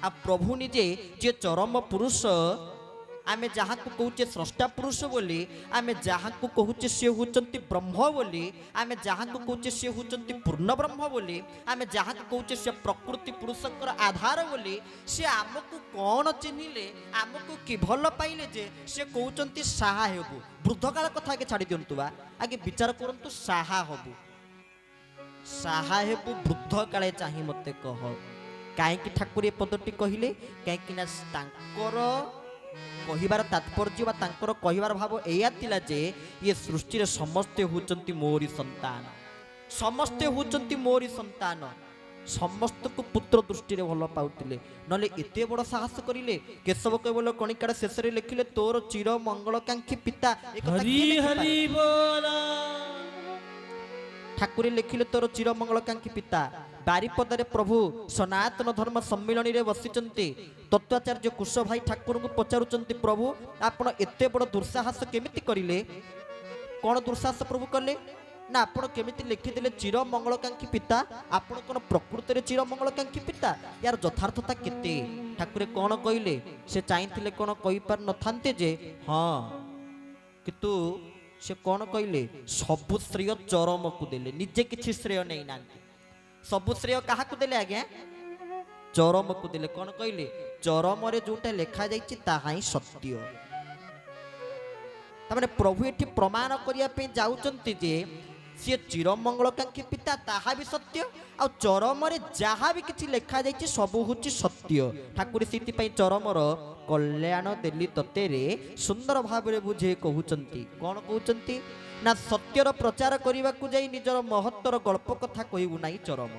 आ प्रभु निजे जे चरम पुरुष आमे जहाँ को कहूचे स्रष्टा पुरुष बोली आमे जहाँ को कहूचे सी होचंती ब्रह्म बोली आमे जहाँ को कहूचे सी होचंती पूर्ण ब्रह्म बोली आमे जहाँ को कहूचे से प्रकृति पुरुषकर आधार बोली से आमको कौन चिन्हिले आमको कि भल पाइले जे से कहउचंती साहा हेबु वृद्ध काल कथा के छाड़ी दियंतु बा आगे विचार करंतु साहा हबु साहा हेबु वृद्ध काले चाहि मते कह काहे कि ठाकुर ए पदटी कहिले काहे कि ना तांकर कहिबार तात्पर्य बा तांकर कहिबार भाव एया तिला जे ये सृष्टि रे समस्ते होचंती मोरी संतान समस्ते होचंती मोरी संतान समस्त को पुत्र दृष्टि रे भल पाउतिले नले एते बड़ साहस करिले केशव केवल कणिकाड़ शेष रे लिखिले तोर चिर मंगलकांक्षी पिता एक हरि हरि बोला ठाकुर लिखिले तोर चिर मंगलकांक्षी पिता बारिपदारे प्रभु सनातन धर्म सम्मिलन रे बसिचंती तत्वाचार्य कुश भाई ठाकुर को पचारुचंती प्रभु आपण एते बड़ दुस्साहस केमिति करिले कौन दुस्साहस प्रभु कले ना आपण केमिति लिखिदेले चिर मंगलकांक्षी पिता आपण कोन प्रकृति रे चिर मंगलकांक्षी पिता यार यथार्थता केते ठाकुर कौन कहिले से चाहिथिले कौन कहि पार नथांते जे हां किंतु से कौन कहिले सबु श्रेय चरम को देले निजे किछि श्रेय नै नांती सबु श्रेय काहा को देले आज्ञा चरम को देले कौन कहिले चरम रे जोटा लेखा जाइछि ताहा ही सत्य तमाने प्रभु एठी प्रमाण करिया पे जाउचंती जे से चिर मंगलकांक्षी पिता ताहा भी सत्य आ चरम रे जहा भी किछि लेखा जाइछि सबु होछि सत्य ठाकुर सिति पई चरम रो कल्याण देली तते रे सुंदर भाव रे बुझे कहउचंती कोन कहउचंती ना सत्यर प्रचार करने को जाई निजर महत्तर गल्प कथा कहबू नाई चरम